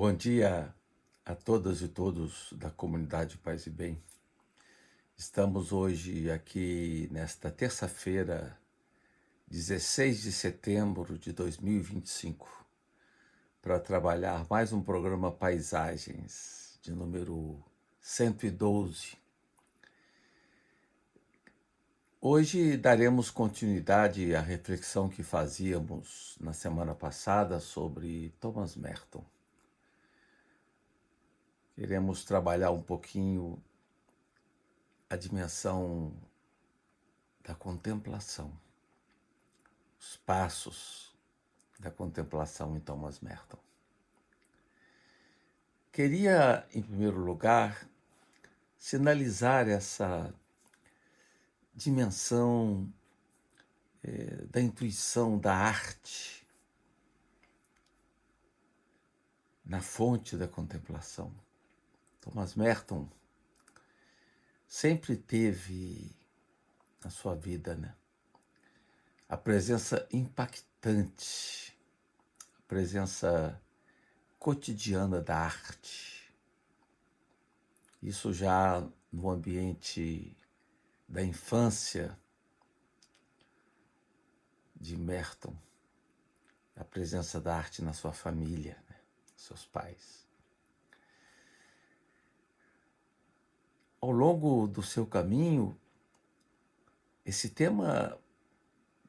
Bom dia a todas e todos da comunidade Paz e Bem. Estamos hoje aqui nesta terça-feira, 16 de setembro de 2025, para trabalhar mais um programa Paisagens, de número 112. Hoje daremos continuidade à reflexão que fazíamos na semana passada sobre Thomas Merton. Queremos trabalhar um pouquinho a dimensão da contemplação, os passos da contemplação em Thomas Merton. Queria, em primeiro lugar, sinalizar essa dimensão da intuição da arte na fonte da contemplação. Thomas Merton sempre teve na sua vida, a presença impactante, a presença cotidiana da arte. Isso já no ambiente da infância de Merton, a presença da arte na sua família, seus pais. Ao longo do seu caminho, esse tema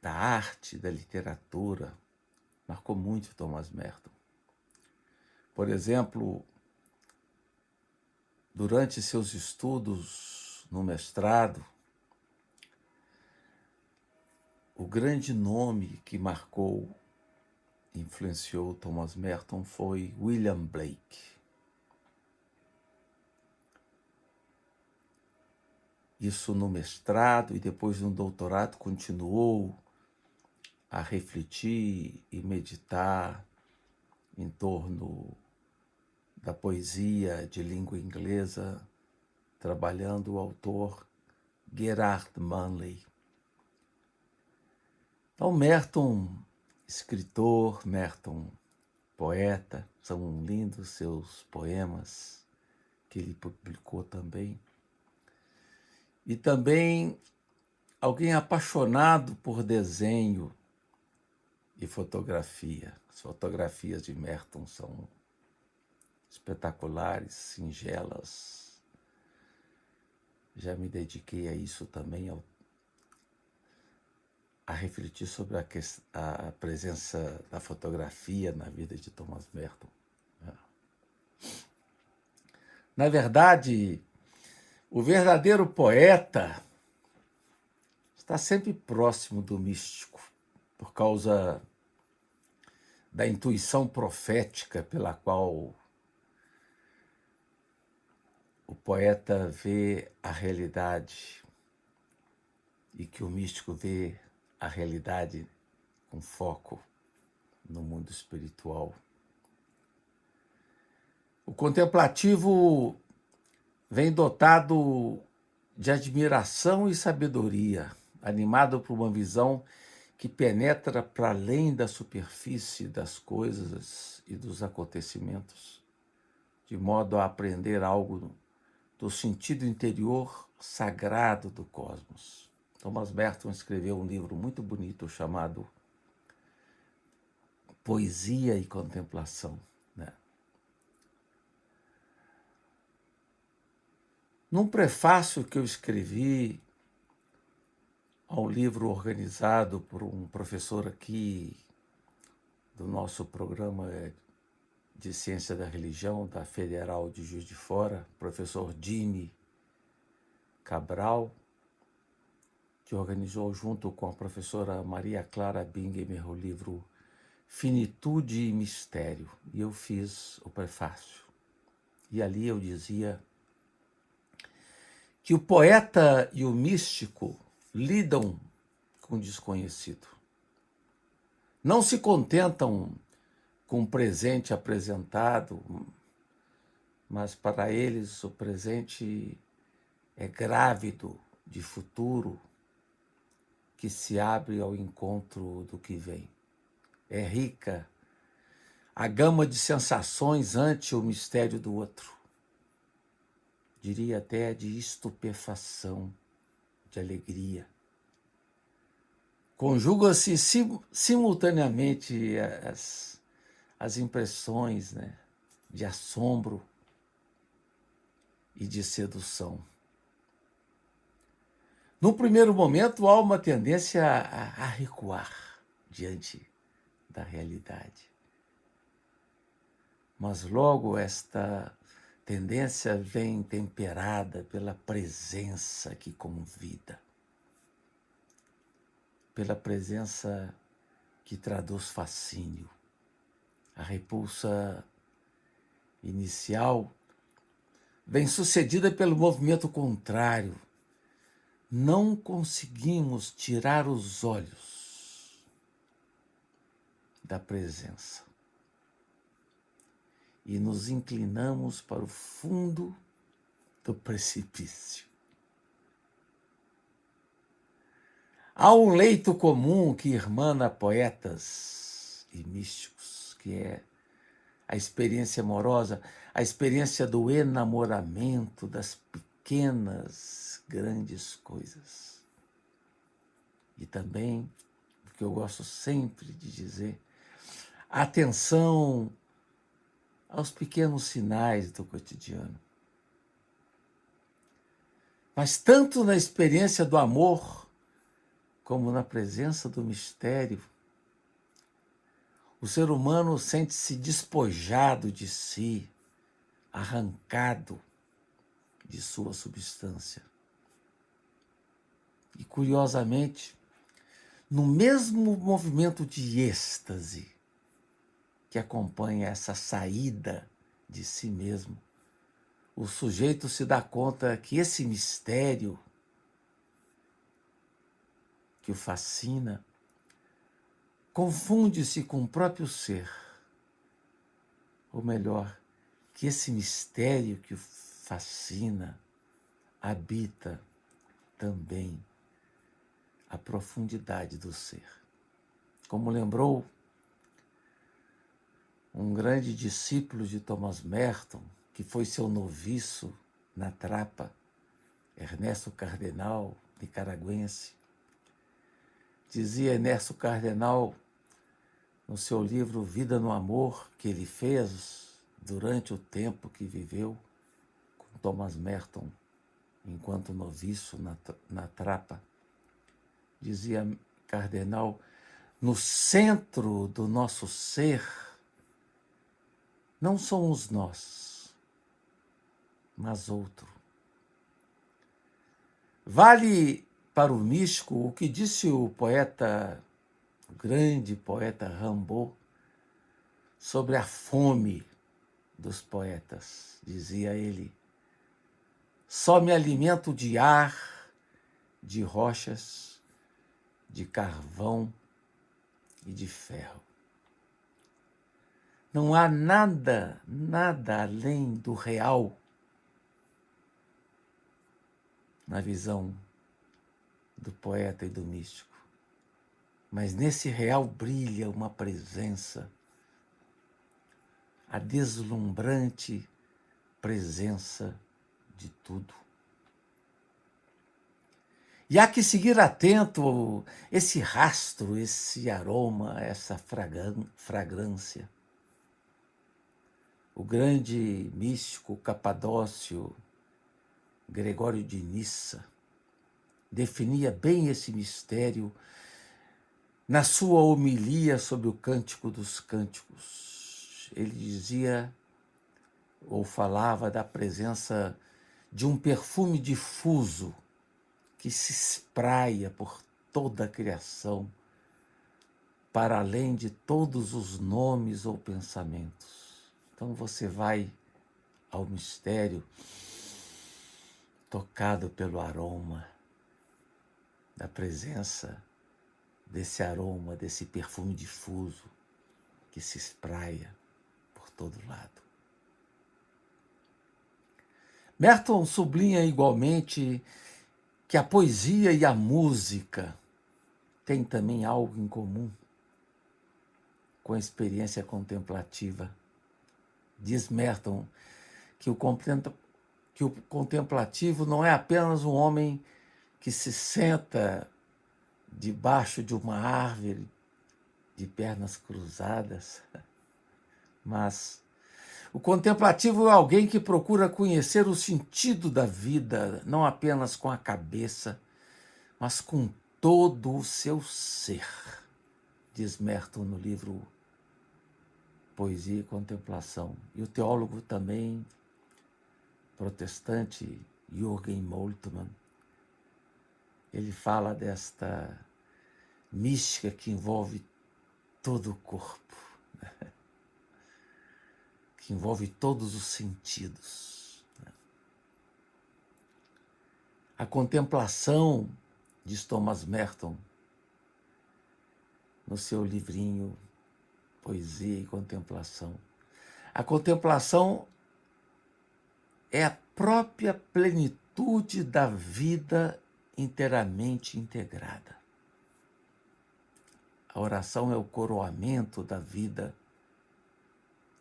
da arte, da literatura, marcou muito Thomas Merton. Por exemplo, durante seus estudos no mestrado, o grande nome que marcou e influenciou Thomas Merton foi William Blake. Isso no mestrado e depois no doutorado continuou a refletir e meditar em torno da poesia de língua inglesa, trabalhando o autor Gerard Manley. Então, Merton, escritor, Merton, poeta, são lindos seus poemas que ele publicou também. E também alguém apaixonado por desenho e fotografia. As fotografias de Merton são espetaculares, singelas. Já me dediquei a isso também, a refletir sobre a presença da fotografia na vida de Thomas Merton. Na verdade, o verdadeiro poeta está sempre próximo do místico, por causa da intuição profética pela qual o poeta vê a realidade e que o místico vê a realidade com foco no mundo espiritual. O contemplativo vem dotado de admiração e sabedoria, animado por uma visão que penetra para além da superfície das coisas e dos acontecimentos, de modo a aprender algo do sentido interior sagrado do cosmos. Thomas Merton escreveu um livro muito bonito chamado Poesia e Contemplação. Num prefácio que eu escrevi ao livro organizado por um professor aqui do nosso programa de Ciência da Religião da Federal de Juiz de Fora, professor Dini Cabral, que organizou junto com a professora Maria Clara Bingemer o livro Finitude e Mistério. E eu fiz o prefácio. E ali eu dizia que o poeta e o místico lidam com o desconhecido. Não se contentam com o presente apresentado, mas para eles o presente é grávido de futuro que se abre ao encontro do que vem. É rica a gama de sensações ante o mistério do outro. Diria até de estupefação, de alegria. Conjugam-se simultaneamente as impressões, né, de assombro e de sedução. No primeiro momento, há uma tendência a recuar diante da realidade. Mas logo esta tendência vem temperada pela presença que convida, pela presença que traduz fascínio. A repulsa inicial vem sucedida pelo movimento contrário. Não conseguimos tirar os olhos da presença e nos inclinamos para o fundo do precipício. Há um leito comum que irmana poetas e místicos, que é a experiência amorosa, a experiência do enamoramento das pequenas, grandes coisas. E também, o que eu gosto sempre de dizer, atenção aos pequenos sinais do cotidiano. Mas tanto na experiência do amor, como na presença do mistério, o ser humano sente-se despojado de si, arrancado de sua substância. E, curiosamente, no mesmo movimento de êxtase que acompanha essa saída de si mesmo, o sujeito se dá conta que esse mistério que o fascina confunde-se com o próprio ser. Ou melhor, que esse mistério que o fascina habita também a profundidade do ser. Como lembrou um grande discípulo de Thomas Merton, que foi seu noviço na Trapa, Ernesto Cardenal, nicaragüense. Dizia Ernesto Cardenal, no seu livro Vida no Amor, que ele fez durante o tempo que viveu com Thomas Merton, enquanto noviço na Trapa, dizia Cardenal, no centro do nosso ser não somos nós, mas outro. Vale para o místico o que disse o poeta, o grande poeta Rimbaud, sobre a fome dos poetas. Dizia ele, só me alimento de ar, de rochas, de carvão e de ferro. Não há nada além do real na visão do poeta e do místico. Mas nesse real brilha uma presença, a deslumbrante presença de tudo. E há que seguir atento esse rastro, esse aroma, essa fragrância. O grande místico capadócio Gregório de Nissa definia bem esse mistério na sua homilia sobre o Cântico dos Cânticos. Ele dizia, ou falava da presença de um perfume difuso que se espraia por toda a criação, para além de todos os nomes ou pensamentos. Então você vai ao mistério tocado pelo aroma da presença desse aroma, desse perfume difuso que se espraia por todo lado. Merton sublinha igualmente que a poesia e a música têm também algo em comum. com a experiência contemplativa. Diz Merton que o contemplativo não é apenas um homem que se senta debaixo de uma árvore de pernas cruzadas, mas o contemplativo é alguém que procura conhecer o sentido da vida, não apenas com a cabeça, mas com todo o seu ser, diz Merton no livro Poesia e Contemplação. E o teólogo também protestante Jürgen Moltmann, ele fala desta mística que envolve todo o corpo, né? Que envolve todos os sentidos. A contemplação, diz Thomas Merton, no seu livrinho Poesia e Contemplação, a contemplação é a própria plenitude da vida inteiramente integrada. A oração é o coroamento da vida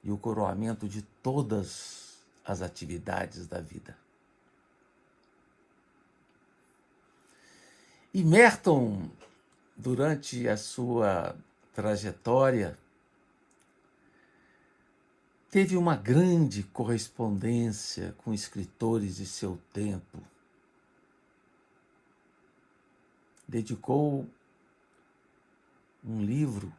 e o coroamento de todas as atividades da vida. E Merton, durante a sua trajetória, teve uma grande correspondência com escritores de seu tempo. Dedicou um livro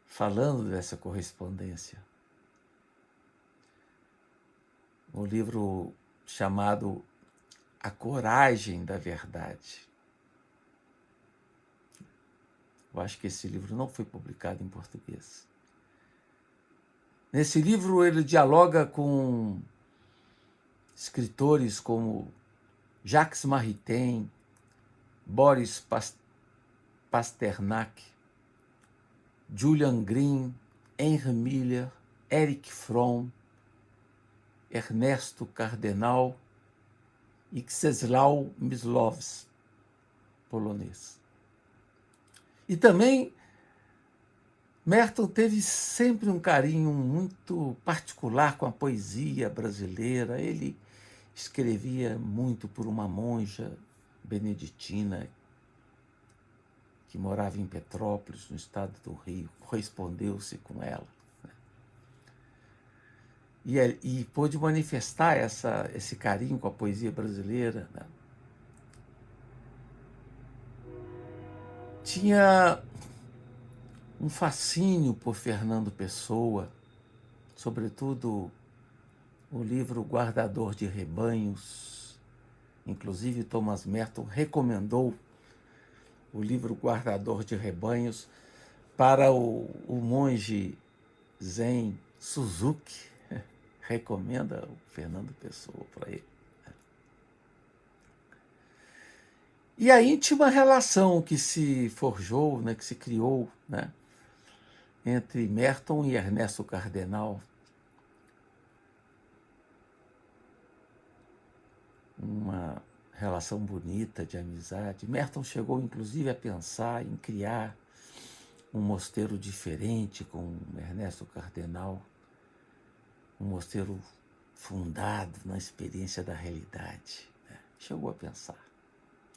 falando dessa correspondência. Um livro chamado A Coragem da Verdade. Eu acho que esse livro não foi publicado em português. Nesse livro ele dialoga com escritores como Jacques Maritain, Boris Pasternak, Julian Green, Henry Miller, Erich Fromm, Ernesto Cardenal e Czesław Miłosz, polonês. E também Merton teve sempre um carinho muito particular com a poesia brasileira. Ele escrevia muito por uma monja beneditina que morava em Petrópolis, no estado do Rio, correspondeu-se com ela, né? E pôde manifestar esse carinho com a poesia brasileira, né? Tinha um fascínio por Fernando Pessoa, sobretudo o livro Guardador de Rebanhos. Inclusive, Thomas Merton recomendou o livro Guardador de Rebanhos para o monge Zen Suzuki. Recomenda o Fernando Pessoa para ele. E a íntima relação que se forjou, né, que se criou, né, entre Merton e Ernesto Cardenal. Uma relação bonita de amizade. Merton chegou, inclusive, a pensar em criar um mosteiro diferente com Ernesto Cardenal, um mosteiro fundado na experiência da realidade, né? Chegou a pensar,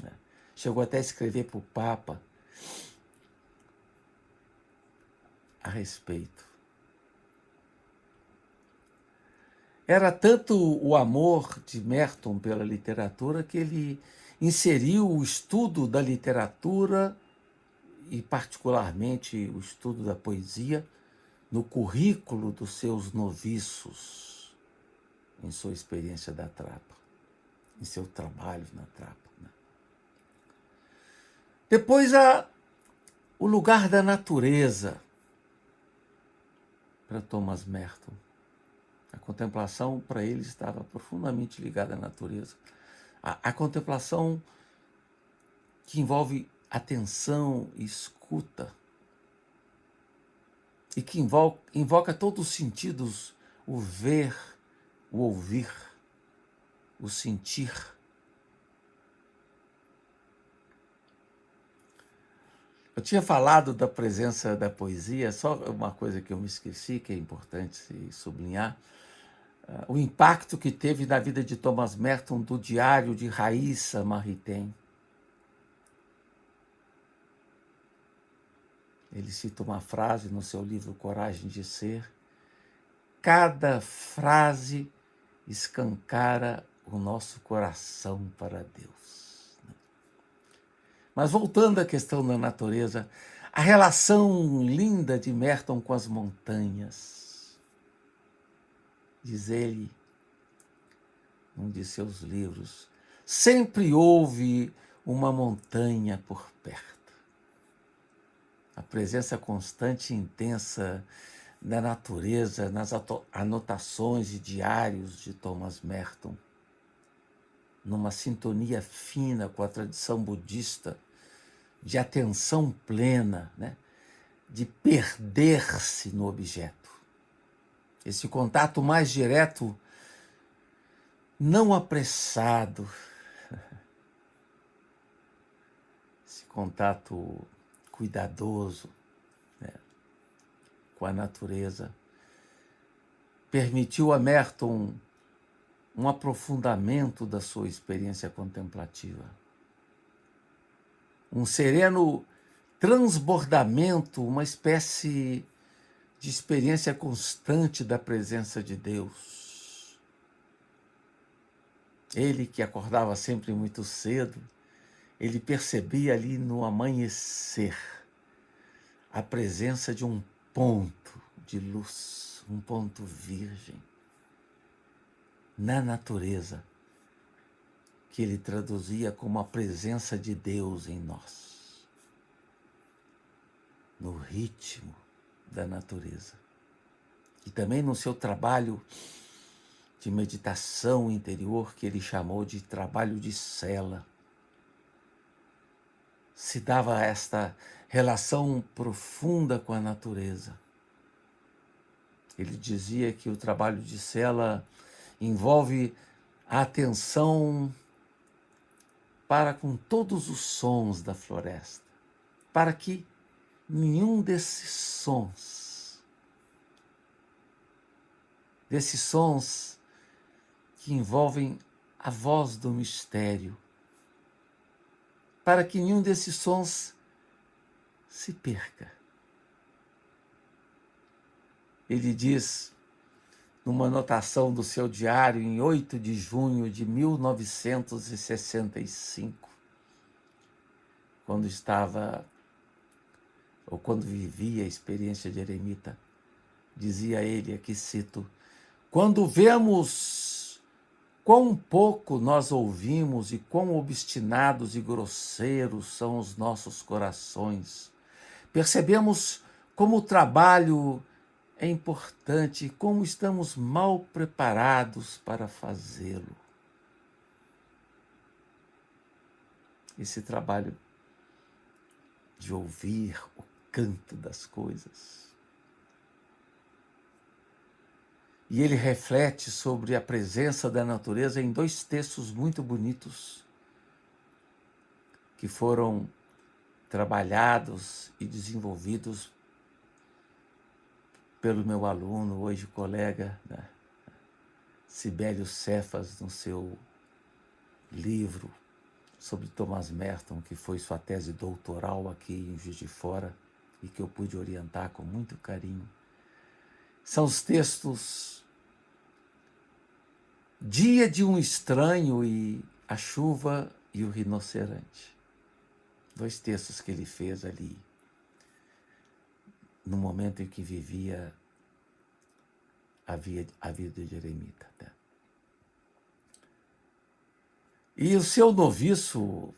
né? Chegou até a escrever para o Papa a respeito. Era tanto o amor de Merton pela literatura que ele inseriu o estudo da literatura e, particularmente, o estudo da poesia no currículo dos seus noviços, em sua experiência da Trapa, em seu trabalho na Trapa, né? Depois, o lugar da natureza para Thomas Merton. A contemplação, para ele, estava profundamente ligada à natureza. A contemplação que envolve atenção e escuta, e que invoca todos os sentidos, o ver, o ouvir, o sentir. Eu tinha falado da presença da poesia, só uma coisa que eu me esqueci, que é importante sublinhar, o impacto que teve na vida de Thomas Merton do diário de Raíssa Maritain. Ele cita uma frase no seu livro Coragem de Ser: cada frase escancara o nosso coração para Deus. Mas voltando à questão da natureza, a relação linda de Merton com as montanhas. Diz ele, num de seus livros, sempre houve uma montanha por perto. A presença constante e intensa da natureza nas anotações e diários de Thomas Merton, numa sintonia fina com a tradição budista de atenção plena, né? De perder-se no objeto. Esse contato mais direto, não apressado, esse contato cuidadoso, né, com a natureza, permitiu a Merton um aprofundamento da sua experiência contemplativa, um sereno transbordamento, uma espécie de experiência constante da presença de Deus. Ele, que acordava sempre muito cedo, ele percebia ali no amanhecer a presença de um ponto de luz, um ponto virgem na natureza, que ele traduzia como a presença de Deus em nós, no ritmo da natureza. E também no seu trabalho de meditação interior, que ele chamou de trabalho de cela, se dava esta relação profunda com a natureza. Ele dizia que o trabalho de cela envolve a atenção para com todos os sons da floresta, para que nenhum desses sons que envolvem a voz do mistério, para que nenhum desses sons se perca. Ele diz, numa anotação do seu diário, em 8 de junho de 1965, quando vivia a experiência de eremita, dizia ele, aqui cito: quando vemos quão pouco nós ouvimos e quão obstinados e grosseiros são os nossos corações, percebemos como o trabalho é importante e como estamos mal preparados para fazê-lo. Esse trabalho de ouvir o canto das coisas. E ele reflete sobre a presença da natureza em 2 textos muito bonitos que foram trabalhados e desenvolvidos pelo meu aluno, hoje colega, né, Sibélio Cefas, no seu livro sobre Thomas Merton, que foi sua tese doutoral aqui em Juiz de Fora e que eu pude orientar com muito carinho. São os textos Dia de um Estranho e A Chuva e o Rinoceronte. 2 textos que ele fez ali, no momento em que vivia a vida de eremita. E o seu noviço,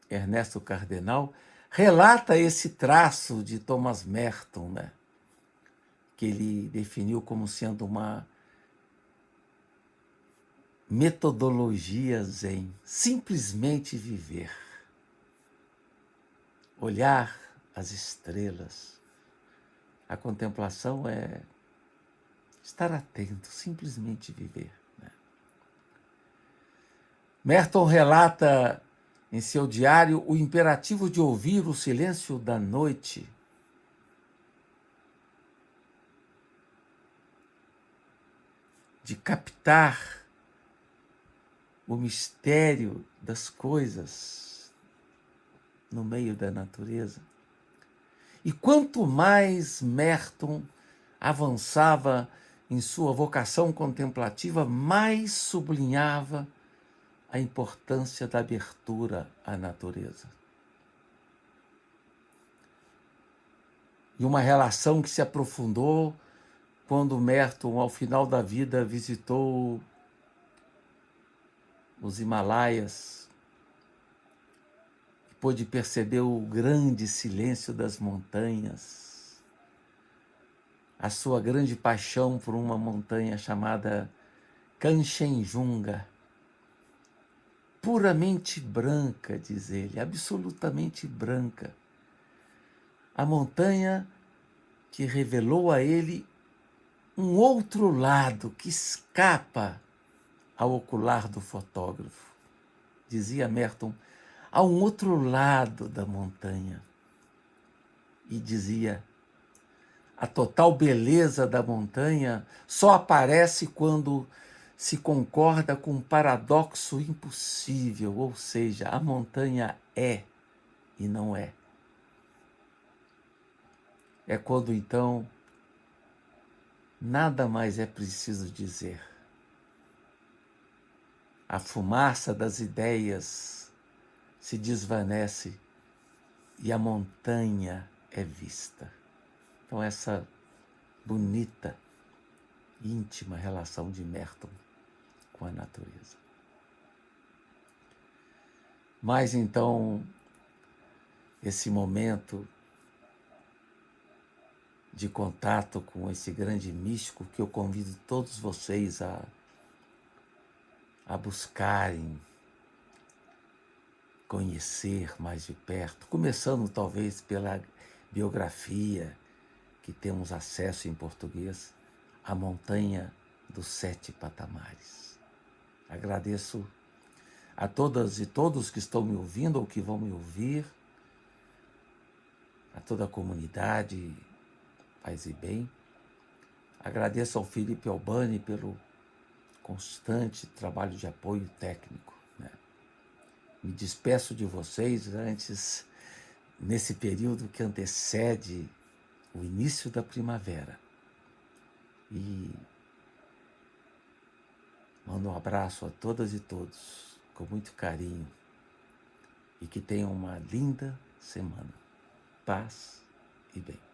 Ernesto Cardenal, relata esse traço de Thomas Merton, né, que ele definiu como sendo uma metodologia zen, simplesmente viver, olhar as estrelas. A contemplação é estar atento, simplesmente viver. Merton relata em seu diário o imperativo de ouvir o silêncio da noite, de captar o mistério das coisas no meio da natureza. E quanto mais Merton avançava em sua vocação contemplativa, mais sublinhava a importância da abertura à natureza. E uma relação que se aprofundou quando Merton, ao final da vida, visitou os Himalaias e pôde perceber o grande silêncio das montanhas, a sua grande paixão por uma montanha chamada Kanchenjunga, puramente branca, diz ele, absolutamente branca. A montanha que revelou a ele um outro lado que escapa ao ocular do fotógrafo. Dizia Merton, há um outro lado da montanha. E dizia, a total beleza da montanha só aparece quando se concorda com um paradoxo impossível, ou seja, a montanha é e não é. É quando, então, nada mais é preciso dizer. A fumaça das ideias se desvanece e a montanha é vista. Então, essa bonita, íntima relação de Merton com a natureza. Mas, então, esse momento de contato com esse grande místico que eu convido todos vocês a buscarem conhecer mais de perto, começando talvez pela biografia que temos acesso em português, A Montanha dos Sete Patamares. Agradeço a todas e todos que estão me ouvindo ou que vão me ouvir, a toda a comunidade, paz e bem. Agradeço ao Felipe Albani pelo constante trabalho de apoio técnico. Me despeço de vocês antes, nesse período que antecede o início da primavera. E mando um abraço a todas e todos, com muito carinho, e que tenham uma linda semana. Paz e bem.